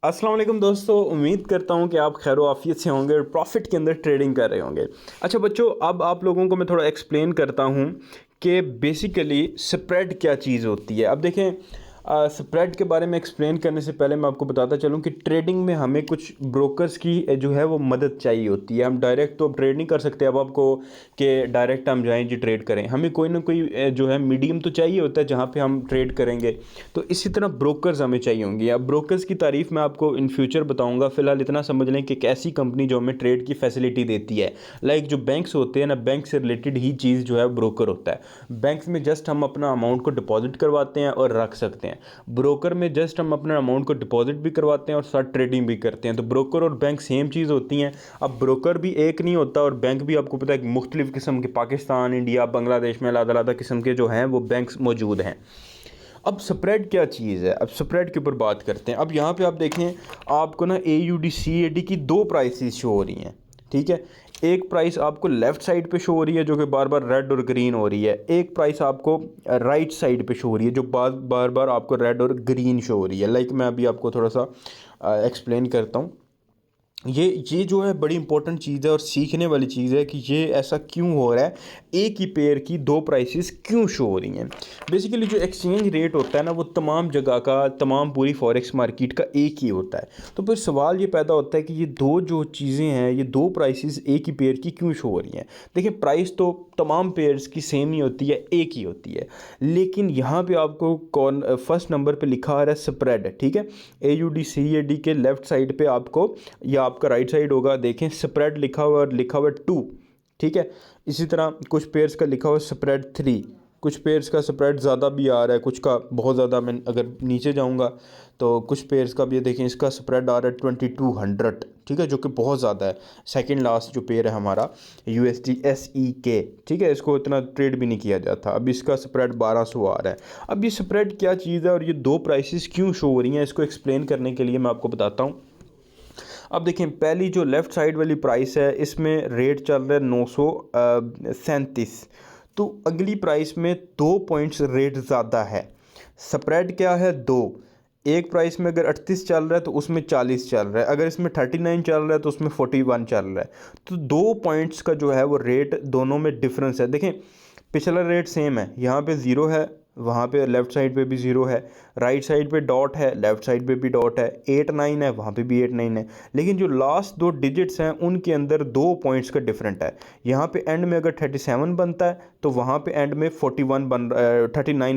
अस्सलाम वालेकुम दोस्तों, उम्मीद करता हूँ कि आप खैर आफियत से होंगे और प्रॉफिट के अंदर ट्रेडिंग कर रहे होंगे। अच्छा बच्चों, अब आप लोगों को मैं थोड़ा एक्सप्लेन करता हूँ कि बेसिकली स्प्रेड क्या चीज़ होती है। अब देखें, स्प्रेड के बारे में एक्सप्लेन करने से पहले मैं आपको बताता चलूँ कि ट्रेडिंग में हमें कुछ ब्रोकर्स की जो है वो मदद चाहिए होती है। हम डायरेक्ट तो ट्रेड नहीं कर सकते अब आपको कि डायरेक्ट हम जाएँ जी ट्रेड करें। हमें कोई ना कोई जो है मीडियम तो चाहिए होता है जहाँ पे हम ट्रेड करेंगे। तो इसी तरह ब्रोकर्स हमें चाहिए होंगे। अब ब्रोकर्स की तारीफ़ मैं आपको इन फ्यूचर बताऊंगा। फ़िलहाल इतना समझ लें कि एक ऐसी कंपनी जो हमें ट्रेड की फैसिलिटी देती है। लाइक जो बैंक्स होते हैं ना, बैंक से रिलेटेड ही चीज़ जो है ब्रोकर होता है। बैंक्स में जस्ट हम अपना अमाउंट को डिपॉजिट करवाते हैं और रख सकते हैं। ब्रोकर में जस्ट हम अपने अमाउंट को डिपॉजिट भी करवाते हैं और साथ ट्रेडिंग भी करते हैं। तो ब्रोकर और बैंक सेम चीज़ होती हैं। अब ब्रोकर भी एक नहीं होता और बैंक भी आपको पता है मुख्तलिफ़ किस्म के पाकिस्तान, इंडिया, बांग्लादेश में अलग-अलग किस्म के जो हैं वो बैंक्स मौजूद हैं। अब स्प्रेड क्या चीज़ है, अब स्प्रेड के ऊपर बात करते हैं। अब यहाँ पे आप देखें, आपको ना AUD CAD की दो प्राइसेस शो हो रही हैं। ठीक है, एक प्राइस आपको लेफ़्ट साइड पे शो हो रही है जो कि बार बार रेड और ग्रीन हो रही है। एक प्राइस आपको राइट साइड पे शो हो रही है जो बार बार आपको रेड और ग्रीन शो हो रही है। लाइक मैं अभी आपको थोड़ा सा एक्सप्लेन करता हूँ। ये जो है बड़ी इंपॉर्टेंट चीज़ है और सीखने वाली चीज़ है कि ये ऐसा क्यों हो रहा है, एक ही पेयर की दो प्राइसेस क्यों शो हो रही हैं। बेसिकली जो एक्सचेंज रेट होता है ना, वो तमाम जगह का, तमाम पूरी फॉरेक्स मार्केट का एक ही होता है। तो फिर सवाल ये पैदा होता है कि ये दो जो चीज़ें हैं, ये दो प्राइसेस एक ही पेयर की क्यों शो हो रही हैं। देखिए, प्राइस तो तमाम पेयर्स की सेम ही होती है, एक ही होती है, लेकिन यहाँ पे आपको कौन फर्स्ट नंबर पे लिखा आ रहा है स्प्रेड। ठीक है, AUD CAD के लेफ़्ट साइड पे आपको, या आपका राइट साइड होगा, देखें स्प्रेड लिखा हुआ और लिखा हुआ 2। ठीक है, इसी तरह कुछ पेयर्स का लिखा हुआ स्प्रेड 3, कुछ पेयर्स का स्प्रेड ज़्यादा भी आ रहा है, कुछ का बहुत ज़्यादा। मैं अगर नीचे जाऊंगा तो कुछ पेयर्स का भी देखें, इसका स्प्रेड आ रहा है 2200। ठीक है, जो कि बहुत ज़्यादा है। सेकंड लास्ट जो पेयर है हमारा USD SEK, ठीक है, इसको इतना ट्रेड भी नहीं किया जाता। अब इसका स्प्रेड 1200 आ रहा है। अब ये स्प्रेड क्या चीज़ है और ये दो प्राइसेस क्यों शो हो रही हैं, इसको एक्सप्लेन करने के लिए मैं आपको बताता हूँ। अब देखें, पहली जो लेफ़्ट साइड वाली प्राइस है, इसमें रेट चल रहा है 937। तो अगली प्राइस में 2 पॉइंट्स रेट ज़्यादा है। स्प्रेड क्या है? 2। एक प्राइस में अगर 38 चल रहा है तो उसमें 40 चल रहा है, अगर इसमें 39 चल रहा है तो उसमें 41 चल रहा है। तो 2 पॉइंट्स का जो है वो रेट दोनों में डिफरेंस है। देखें, पिछला रेट सेम है, यहाँ पे ज़ीरो है, वहाँ पे लेफ़्ट साइड पे भी ज़ीरो है, राइट साइड पे डॉट है, लेफ़्ट साइड पे भी डॉट है, 8-9 है, वहाँ पे भी 8-9 है। लेकिन जो लास्ट दो डिजिट्स हैं उनके अंदर 2 पॉइंट्स का डिफरेंट है। यहाँ पे एंड में अगर 37 बनता है तो वहाँ पे एंड में 39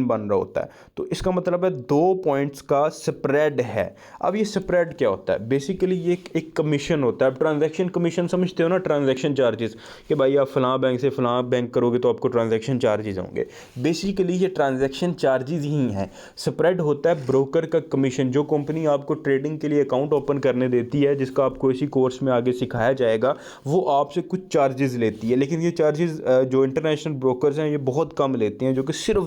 बन रहा होता है। तो इसका मतलब है 2 पॉइंट्स का स्प्रेड है। अब ये स्प्रेड क्या होता है? बेसिकली ये एक कमीशन होता है। ट्रांजैक्शन कमीशन समझते हो ना, ट्रांजैक्शन चार्जेस, कि भाई आप फ़लाँ बैंक से फ़लाँ बैंक करोगे तो आपको ट्रांजैक्शन चार्जेस होंगे। बेसिकली ये ट्रांजैक्शन चार्जेस ही हैं। स्प्रेड होता है ब्रोकर का कमीशन। जो कंपनी आपको ट्रेडिंग के लिए अकाउंट ओपन करने देती है, जिसका आपको इसी कोर्स में आगे सिखाया जाएगा, वो आपसे कुछ चार्जेस लेती है। लेकिन ये चार्जेस जो इंटरनेशनल ब्रोकर्स हैं ये बहुत कम लेते हैं, जो कि सिर्फ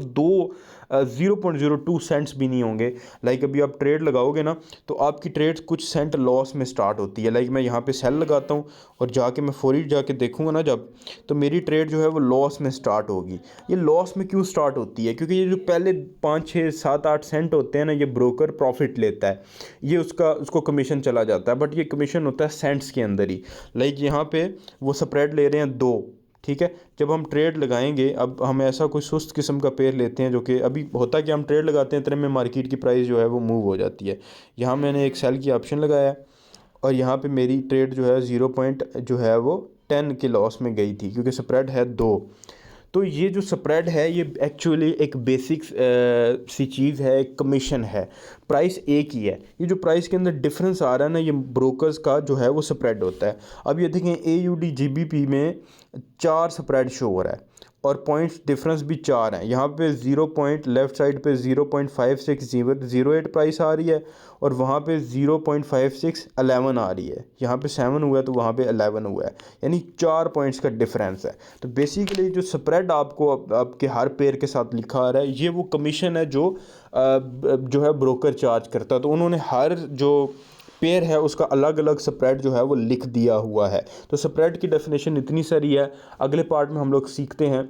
0.02 सेंट्स भी नहीं होंगे। लाइक अभी आप ट्रेड लगाओगे ना, तो आपकी ट्रेड कुछ सेंट लॉस में स्टार्ट होती है। लाइक मैं यहाँ पे सेल लगाता हूँ और जाके मैं फौरी जाके देखूँगा ना जब, तो मेरी ट्रेड जो है वो लॉस में स्टार्ट होगी। ये लॉस में क्यों स्टार्ट होती है? क्योंकि ये जो पहले 5, 6, 7, 8 सेंट होते हैं ना, ये ब्रोकर प्रॉफिट लेता है, ये उसको कमीशन चला जाता है। बट ये कमीशन होता है सेंट्स के अंदर ही। लाइक यहाँ पे वो स्प्रेड ले रहे हैं 2। ठीक है, जब हम ट्रेड लगाएंगे, अब हम ऐसा कोई सुस्त किस्म का पेयर लेते हैं, जो कि अभी होता है कि हम ट्रेड लगाते हैं इतने में मार्केट की प्राइस जो है वो मूव हो जाती है। यहाँ मैंने एक सेल की ऑप्शन लगाया है और यहाँ पे मेरी ट्रेड जो है 0 पॉइंट जो है वो 10 के लॉस में गई थी, क्योंकि स्प्रेड है 2। तो ये जो स्प्रेड है ये एक्चुअली एक बेसिक सी चीज़ है, एक कमीशन है। प्राइस एक ही है, ये जो प्राइस के अंदर डिफरेंस आ रहा है ना, ये ब्रोकर्स का जो है वो स्प्रेड होता है। अब ये देखें, AUD GBP में 4 स्प्रेड शो हो रहा है और पॉइंट्स डिफरेंस भी 4 हैं। यहाँ पे 0 पॉइंट लेफ़्ट साइड पे 0.5608 प्राइस आ रही है और वहाँ पे 0.5611 आ रही है। यहाँ पे 7 हुआ है तो वहाँ पे 11 हुआ है, यानी 4 पॉइंट्स का डिफरेंस है। तो बेसिकली जो स्प्रेड आपको आपके हर पेयर के साथ लिखा आ रहा है, ये वो कमीशन है जो है ब्रोकर चार्ज करता है। तो उन्होंने हर जो पेयर है उसका अलग अलग स्प्रेड जो है वो लिख दिया हुआ है। तो स्प्रेड की डेफिनेशन इतनी सारी है। अगले पार्ट में हम लोग सीखते हैं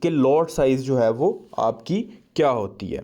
कि लॉट साइज़ जो है वो आपकी क्या होती है।